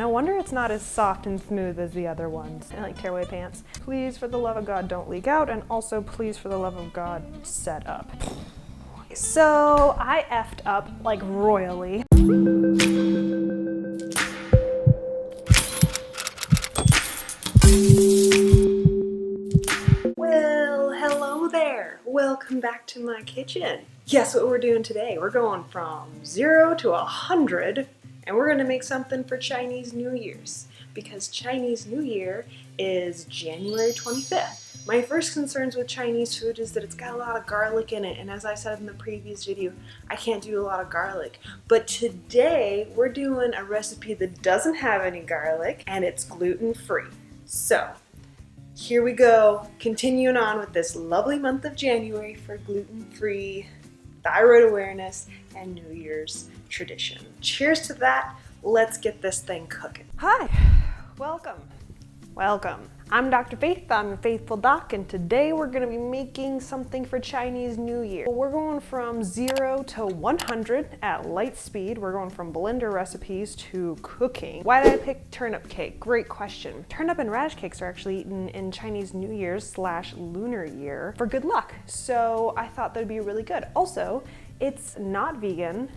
no wonder it's not as soft and smooth as the other ones. I like tearaway pants. Please, for the love of God, don't leak out, and also please, for the love of God, set up. So I effed up like royally. Well, hello there. Welcome back to my kitchen. Guess what we're doing today? We're going from 0 to 100, and we're gonna make something for Chinese New Year's, because Chinese New Year is January 25th. My first concerns with Chinese food is that it's got a lot of garlic in it, and as I said in the previous video, I can't do a lot of garlic. But today, we're doing a recipe that doesn't have any garlic, and it's gluten-free. So, here we go, continuing on with this lovely month of January for gluten-free, thyroid awareness, and New Year's tradition. Cheers to that. Let's get this thing cooking. Hi, welcome. Welcome. I'm Dr. Faith, I'm a Faithful Doc, and today we're gonna be making something for Chinese New Year. We're going from 0 to 100 at light speed. We're going from blender recipes to cooking. Why did I pick turnip cake? Great question. Turnip and radish cakes are actually eaten in Chinese New Year's / Lunar Year for good luck. So I thought that'd be really good. Also, it's not vegan,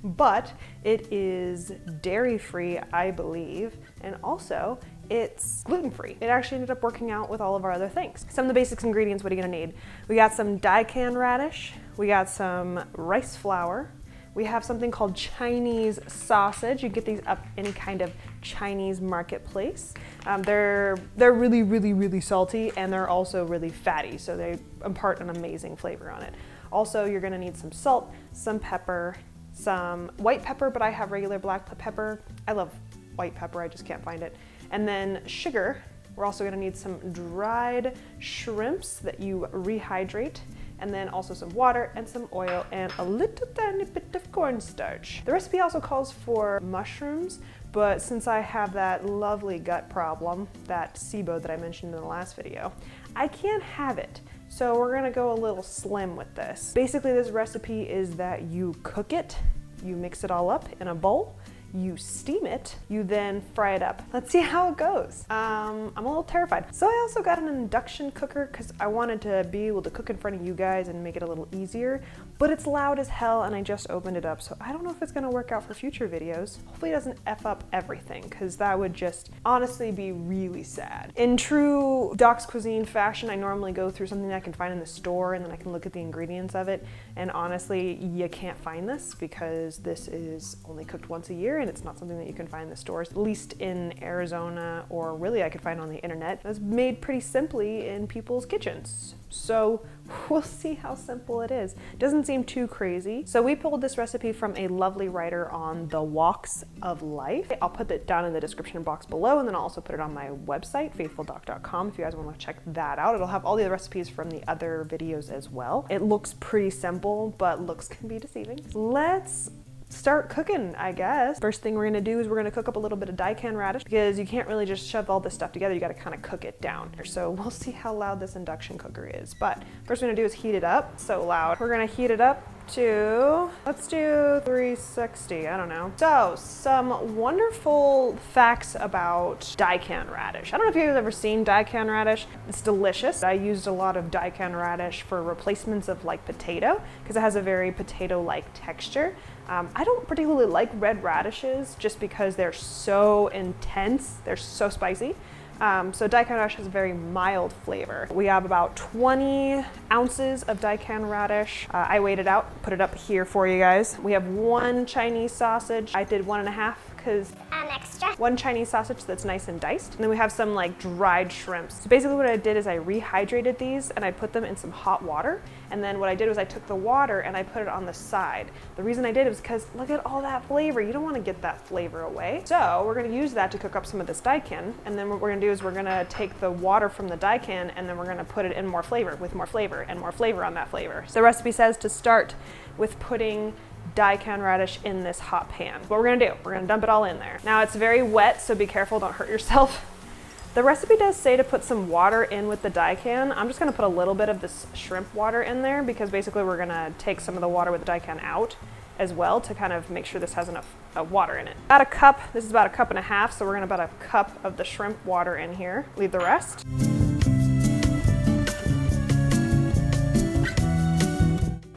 but it is dairy-free, I believe, and also it's gluten-free. It actually ended up working out with all of our other things. Some of the basic ingredients, what are you gonna need? We got some Daikon radish, we got some rice flour, we have something called Chinese sausage. You get these up any kind of Chinese marketplace. They're really, really, really salty, and they're also really fatty, so they impart an amazing flavor on it. Also, you're gonna need some salt, some pepper, some white pepper, but I have regular black pepper. I love white pepper, I just can't find it. And then sugar. We're also gonna need some dried shrimps that you rehydrate, and then also some water and some oil and a little tiny bit of cornstarch. The recipe also calls for mushrooms, but since I have that lovely gut problem, that SIBO that I mentioned in the last video, I can't have it. So we're gonna go a little slim with this. Basically, this recipe is that you cook it, you mix it all up in a bowl, you steam it, you then fry it up. Let's see how it goes. I'm a little terrified. So I also got an induction cooker because I wanted to be able to cook in front of you guys and make it a little easier, but it's loud as hell and I just opened it up, so I don't know if it's gonna work out for future videos. Hopefully it doesn't F up everything, because that would just honestly be really sad. In true Doc's Cuisine fashion, I normally go through something that I can find in the store and then I can look at the ingredients of it, and honestly, you can't find this because this is only cooked once a year and it's not something that you can find in the stores, at least in Arizona, or really I could find on the internet. It's made pretty simply in people's kitchens. So we'll see how simple it is. Doesn't seem too crazy. So we pulled this recipe from a lovely writer on the Walks of Life. I'll put it down in the description box below, and then I'll also put it on my website, faithfuldoc.com, if you guys want to check that out. It'll have all the other recipes from the other videos as well. It looks pretty simple, but looks can be deceiving. Let's start cooking, I guess. First thing we're gonna do is we're gonna cook up a little bit of Daikon radish, because you can't really just shove all this stuff together, you gotta kind of cook it down. So we'll see how loud this induction cooker is. But first we're gonna do is heat it up. So loud. We're gonna heat it up to, let's do 360, I don't know. So some wonderful facts about Daikon radish. I don't know if you've ever seen Daikon radish. It's delicious. I used a lot of Daikon radish for replacements of like potato, because it has a very potato-like texture. I don't particularly like red radishes just because they're so intense, they're so spicy. So Daikon radish has a very mild flavor. We have about 20 ounces of Daikon radish. I weighed it out, put it up here for you guys. We have 1 Chinese sausage. I did 1.5 because extra. 1 Chinese sausage that's nice and diced. And then we have some like dried shrimps. So basically what I did is I rehydrated these and I put them in some hot water. And then what I did was I took the water and I put it on the side. The reason I did it was because look at all that flavor. You don't want to get that flavor away. So we're going to use that to cook up some of this Daikon. And then what we're going to do is we're going to take the water from the Daikon and then we're going to put it in more flavor with more flavor and more flavor on that flavor. So the recipe says to start with putting Daikon radish in this hot pan. What we're gonna do, we're gonna dump it all in there. Now it's very wet, so be careful, don't hurt yourself. The recipe does say to put some water in with the Daikon. I'm just gonna put a little bit of this shrimp water in there because basically we're gonna take some of the water with the Daikon out as well to kind of make sure this has enough of water in it. About a cup, this is about a cup and a half, so we're gonna about a cup of the shrimp water in here. Leave the rest.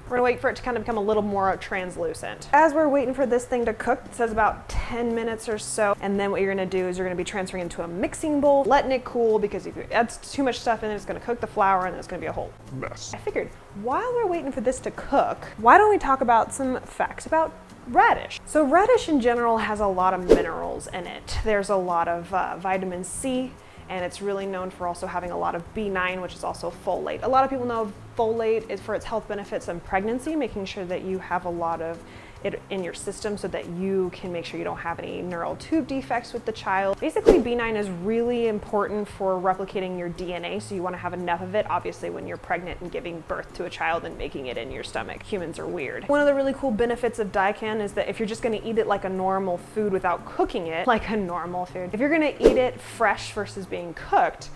We're gonna wait for it to kind of become a little more translucent. As we're waiting for this thing to cook, it says about 10 minutes or so. And then what you're gonna do is you're gonna be transferring into a mixing bowl, letting it cool, because if you add too much stuff in it, it's gonna cook the flour and it's gonna be a whole mess. I figured while we're waiting for this to cook, why don't we talk about some facts about radish. So radish in general has a lot of minerals in it. There's a lot of vitamin C, and it's really known for also having a lot of B9, which is also folate. A lot of people know folate is for its health benefits in pregnancy, making sure that you have a lot of it in your system so that you can make sure you don't have any neural tube defects with the child. Basically, B9 is really important for replicating your DNA, so you want to have enough of it, obviously, when you're pregnant and giving birth to a child and making it in your stomach. Humans are weird. One of the really cool benefits of Daikon is that if you're just going to eat it like a normal food without cooking it, like a normal food, if you're going to eat it fresh versus being cooked,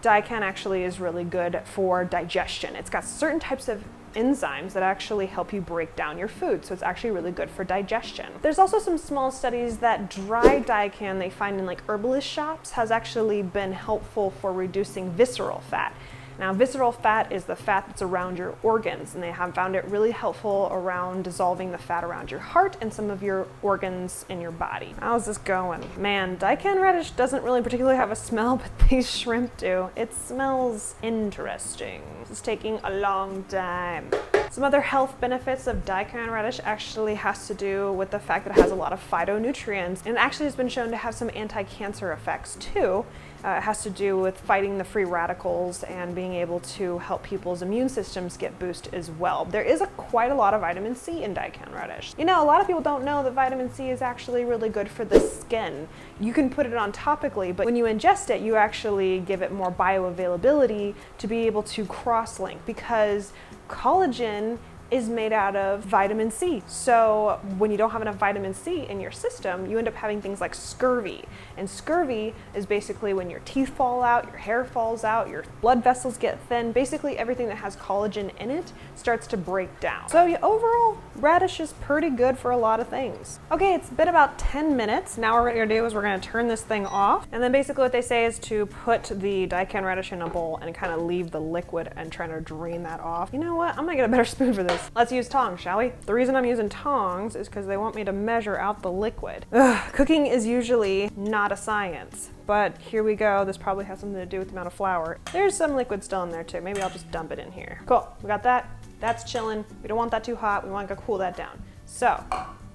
Daikon actually is really good for digestion. It's got certain types of enzymes that actually help you break down your food, so it's actually really good for digestion. There's also some small studies that dry Daikon they find in like herbalist shops has actually been helpful for reducing visceral fat. Now, visceral fat is the fat that's around your organs, and they have found it really helpful around dissolving the fat around your heart and some of your organs in your body. How's this going? Man, Daikon radish doesn't really particularly have a smell, but these shrimp do. It smells interesting. This is taking a long time. Some other health benefits of Daikon radish actually has to do with the fact that it has a lot of phytonutrients, and it actually has been shown to have some anti-cancer effects too. It has to do with fighting the free radicals and being able to help people's immune systems get boosted as well. There is quite a lot of vitamin C in Daikon radish. You know, a lot of people don't know that vitamin C is actually really good for the skin. You can put it on topically, but when you ingest it, you actually give it more bioavailability to be able to cross-link, because collagen is made out of vitamin C. So when you don't have enough vitamin C in your system, you end up having things like scurvy. And scurvy is basically when your teeth fall out, your hair falls out, your blood vessels get thin. Basically everything that has collagen in it starts to break down. So overall, radish is pretty good for a lot of things. Okay, it's been about 10 minutes. Now what we're gonna do is we're gonna turn this thing off. And then basically what they say is to put the Daikon radish in a bowl and kind of leave the liquid and try to drain that off. You know what? I'm gonna get a better spoon for this. Let's use tongs, shall we? The reason I'm using tongs is because they want me to measure out the liquid. Cooking is usually not a science, but here we go. This probably has something to do with the amount of flour. There's some liquid still in there too. Maybe I'll just dump it in here. Cool, we got that. That's chilling. We don't want that too hot. We want to cool that down. So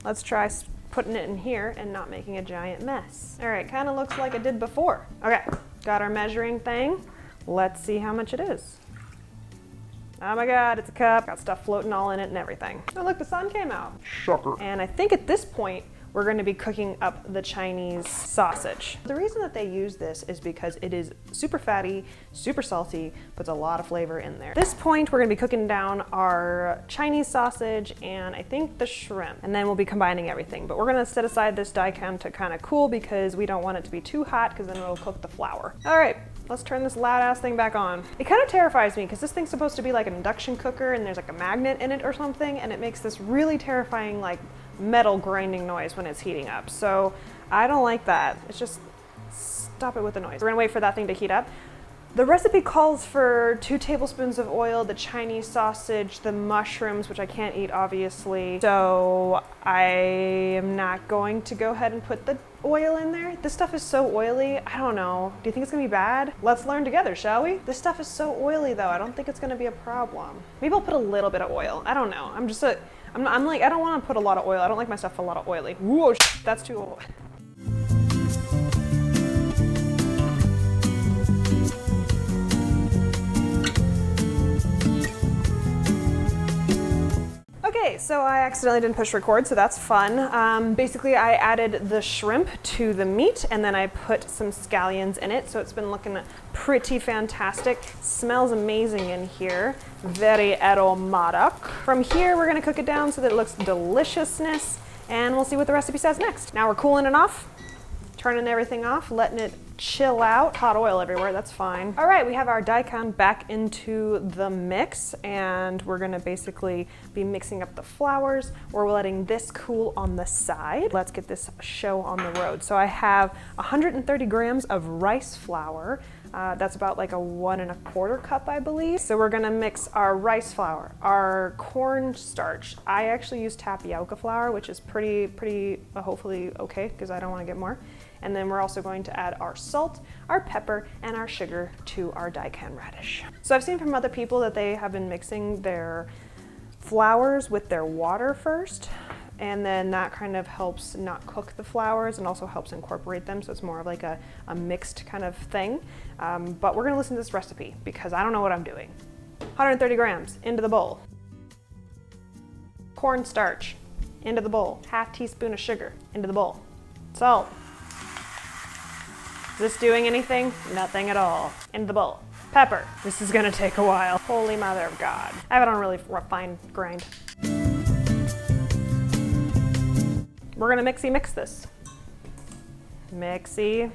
let's try putting it in here and not making a giant mess. All right, kind of looks like it did before. Okay, got our measuring thing. Let's see how much it is. Oh my God, it's a cup. Got stuff floating all in it and everything. Oh look, the sun came out. Shocker. And I think at this point, we're going to be cooking up the Chinese sausage. The reason that they use this is because it is super fatty, super salty, puts a lot of flavor in there. At this point, we're going to be cooking down our Chinese sausage and I think the shrimp, and then we'll be combining everything. But we're going to set aside this Daikon to kind of cool because we don't want it to be too hot because then it'll cook the flour. All right. Let's turn this loud ass thing back on. It kind of terrifies me because this thing's supposed to be like an induction cooker and there's like a magnet in it or something, and it makes this really terrifying like metal grinding noise when it's heating up. So I don't like that. It's just, stop it with the noise. We're gonna wait for that thing to heat up. The recipe calls for 2 tablespoons of oil, the Chinese sausage, the mushrooms, which I can't eat obviously. So I am not going to go ahead and put the oil in there. This stuff is so oily. I don't know. Do you think it's gonna be bad? Let's learn together, shall we? This stuff is so oily though. I don't think it's gonna be a problem. Maybe I'll put a little bit of oil. I don't know. I'm like, I don't want to put a lot of oil. I don't like my stuff a lot of oily. Whoa, that's too old. Okay, so I accidentally didn't push record, so that's fun. Basically, I added the shrimp to the meat, and then I put some scallions in it, so it's been looking pretty fantastic. Smells amazing in here. Very aromatic. From here, we're gonna cook it down so that it looks deliciousness, and we'll see what the recipe says next. Now we're cooling it off, turning everything off, letting it chill out. Hot oil everywhere, that's fine. All right, we have our daikon back into the mix, and we're gonna basically be mixing up the flours. We're letting this cool on the side. Let's get this show on the road. So I have 130 grams of rice flour. That's about like a 1 1/4 cup, I believe. So we're gonna mix our rice flour, our cornstarch. I actually use tapioca flour, which is pretty hopefully okay, because I don't wanna get more. And then we're also going to add our salt, our pepper, and our sugar to our daikon radish. So I've seen from other people that they have been mixing their flours with their water first, and then that kind of helps not cook the flours and also helps incorporate them, so it's more of like a mixed kind of thing. But we're gonna listen to this recipe because I don't know what I'm doing. 130 grams into the bowl. Cornstarch into the bowl. 1/2 teaspoon of sugar into the bowl. Salt. Is this doing anything? Nothing at all. Into the bowl. Pepper. This is gonna take a while. Holy mother of God. I have it on a really fine grind. We're gonna mix this. Mixy.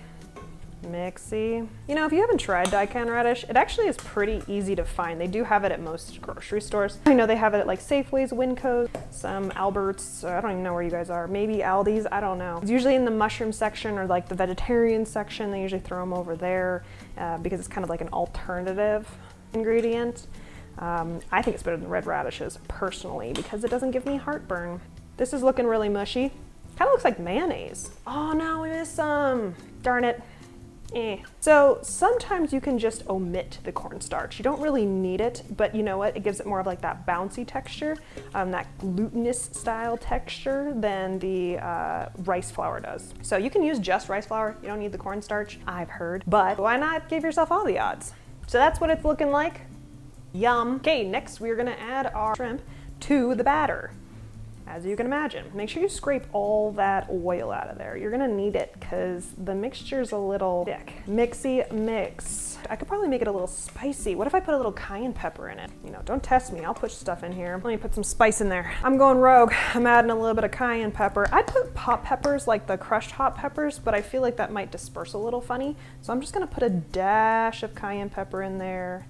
You know, if you haven't tried daikon radish, it actually is pretty easy to find. They do have it at most grocery stores. I know they have it at like Safeways, Winco's, some Albert's, I don't even know where you guys are, maybe Aldi's, I don't know. It's usually in the mushroom section or like the vegetarian section. They usually throw them over there because it's kind of like an alternative ingredient. I think it's better than red radishes personally because it doesn't give me heartburn. This is looking really mushy. Kind of looks like mayonnaise. Oh no, we missed some. Darn it. So sometimes you can just omit the cornstarch. You don't really need it, but you know what? It gives it more of like that bouncy texture, that glutinous style texture than the rice flour does. So you can use just rice flour. You don't need the cornstarch, I've heard, but why not give yourself all the odds? So that's what it's looking like. Yum. Okay, next we're gonna add our shrimp to the batter. As you can imagine, make sure you scrape all that oil out of there. You're gonna need it because the mixture's a little thick. Mixy mix. I could probably make it a little spicy. What if I put a little cayenne pepper in it? You know, don't test me, I'll put stuff in here. Let me put some spice in there. I'm going rogue. I'm adding a little bit of cayenne pepper. I put hot peppers, like the crushed hot peppers, but I feel like that might disperse a little funny. So I'm just gonna put a dash of cayenne pepper in there.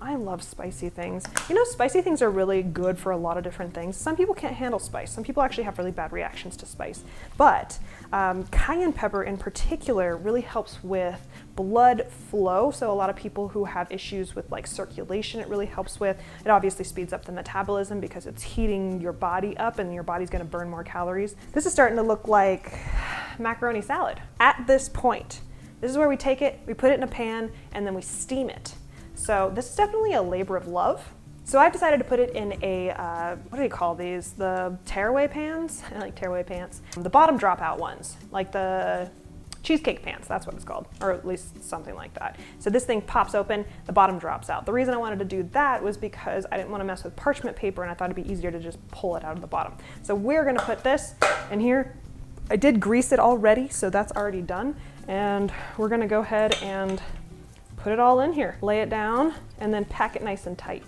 I love spicy things. You know, spicy things are really good for a lot of different things. Some people can't handle spice. Some people actually have really bad reactions to spice. But cayenne pepper in particular really helps with blood flow. So a lot of people who have issues with like circulation, it really helps with. It obviously speeds up the metabolism because it's heating your body up and your body's gonna burn more calories. This is starting to look like macaroni salad. At this point, this is where we take it, we put it in a pan, and then we steam it. So this is definitely a labor of love. So I've decided to put it in a, what do you call these? The tearaway pans? I like tearaway pans. The bottom dropout ones, like the cheesecake pans, that's what it's called, or at least something like that. So this thing pops open, the bottom drops out. The reason I wanted to do that was because I didn't want to mess with parchment paper and I thought it'd be easier to just pull it out of the bottom. So we're gonna put this in here. I did grease it already, so that's already done. And we're gonna go ahead and put it all in here, lay it down, and then pack it nice and tight.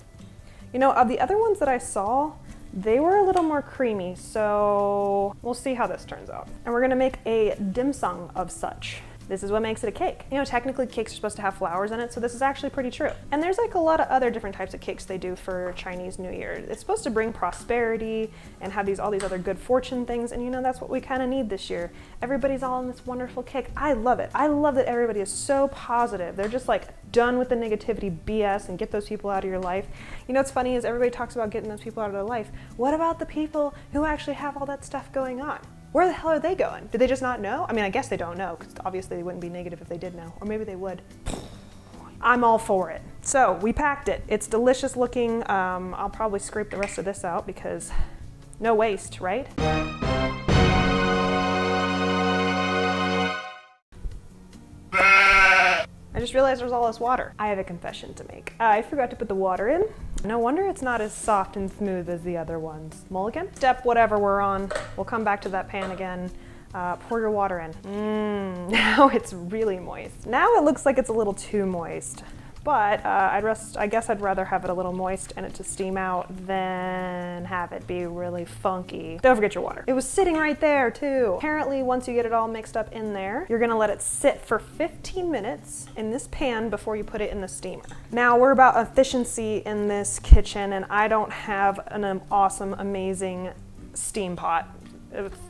You know, of the other ones that I saw, they were a little more creamy, so we'll see how this turns out. And we're gonna make a dim sum of such. This is what makes it a cake. You know, technically cakes are supposed to have flowers in it, so this is actually pretty true. And there's like a lot of other different types of cakes they do for Chinese New Year. It's supposed to bring prosperity and have all these other good fortune things, and you know, that's what we kind of need this year. Everybody's all in this wonderful cake. I love it. I love that everybody is so positive. They're just like done with the negativity BS and get those people out of your life. You know what's funny is everybody talks about getting those people out of their life. What about the people who actually have all that stuff going on? Where the hell are they going? Did they just not know? I mean, I guess they don't know because obviously they wouldn't be negative if they did know, or maybe they would. I'm all for it. So we packed it. It's delicious looking. I'll probably scrape the rest of this out because no waste, right? I just realized there's all this water. I have a confession to make. I forgot to put the water in. No wonder it's not as soft and smooth as the other ones. Mulligan? Step whatever we're on. We'll come back to that pan again. Pour your water in. Now it's really moist. Now it looks like it's a little too moist. But I guess I'd rather have it a little moist and it to steam out than have it be really funky. Don't forget your water. It was sitting right there too. Apparently, once you get it all mixed up in there, you're gonna let it sit for 15 minutes in this pan before you put it in the steamer. Now, we're about efficiency in this kitchen, and I don't have an awesome, amazing steam pot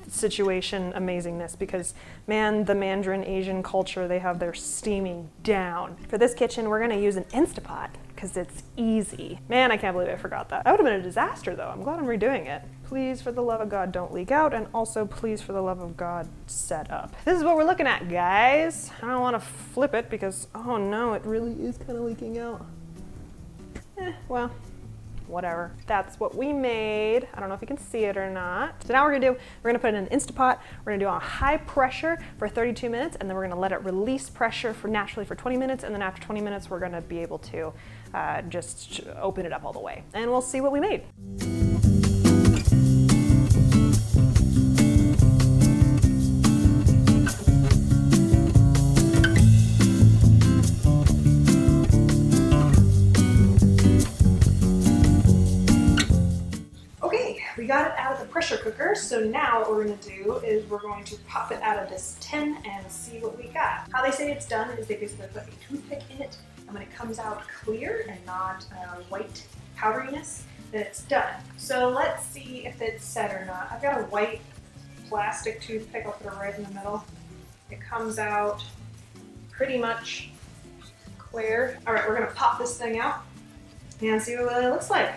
situation amazingness, because man, the Mandarin Asian culture, they have their steaming down. For this kitchen, we're gonna use an Instapot because it's easy. Man, I can't believe I forgot that. That would have been a disaster though. I'm glad I'm redoing it. Please, for the love of God, don't leak out, and also please, for the love of God, set up. This is what we're looking at, guys. I don't want to flip it because, oh no, it really is kind of leaking out. Well, whatever. That's what we made. I don't know if you can see it or not. So now we're gonna put it in an Instapot. We're gonna do it on high pressure for 32 minutes, and then we're gonna let it release pressure naturally for 20 minutes, and then after 20 minutes, we're gonna be able to just open it up all the way. And we'll see what we made. We got it out of the pressure cooker, so now what we're going to do is we're going to pop it out of this tin and see what we got. How they say it's done is they basically put a toothpick in it, and when it comes out clear and not white powderiness, then it's done. So let's see if it's set or not. I've got a white plastic toothpick, I'll put it right in the middle. It comes out pretty much clear. All right, we're going to pop this thing out and see what it looks like.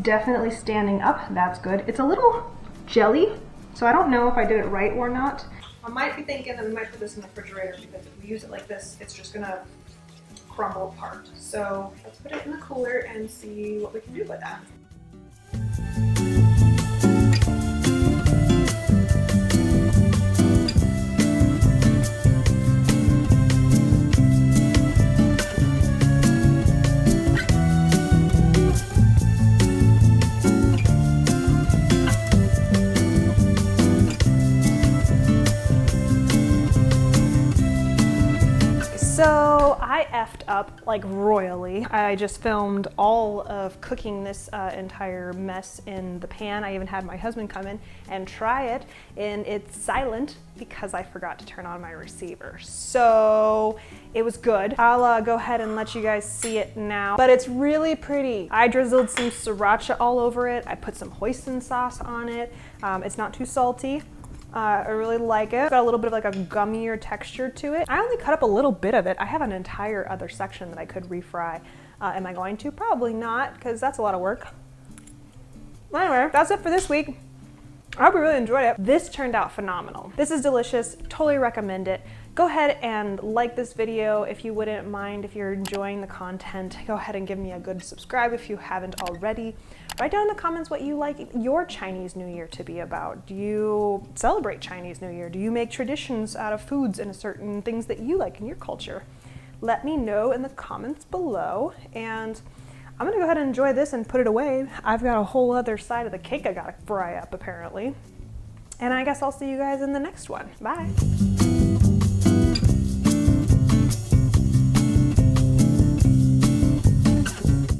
Definitely standing up, that's good. It's a little jelly, so I don't know if I did it right or not. I might be thinking that we might put this in the refrigerator, because if we use it like this, it's just gonna crumble apart. So let's put it in the cooler and see what we can do with that. So I effed up like royally. I just filmed all of cooking this entire mess in the pan. I even had my husband come in and try it, and it's silent because I forgot to turn on my receiver. So it was good. I'll go ahead and let you guys see it now, but it's really pretty. I drizzled some sriracha all over it. I put some hoisin sauce on it. It's not too salty. I really like it. It's got a little bit of like a gummier texture to it. I only cut up a little bit of it. I have an entire other section that I could refry. Am I going to? Probably not, because that's a lot of work. Anyway, that's it for this week. I hope you really enjoyed it. This turned out phenomenal. This is delicious. Totally recommend it. Go ahead and like this video if you wouldn't mind. If you're enjoying the content, go ahead and give me a good subscribe if you haven't already. Write down in the comments what you like your Chinese New Year to be about. Do you celebrate Chinese New Year? Do you make traditions out of foods and certain things that you like in your culture? Let me know in the comments below, and I'm gonna go ahead and enjoy this and put it away. I've got a whole other side of the cake I gotta fry up apparently. And I guess I'll see you guys in the next one. Bye.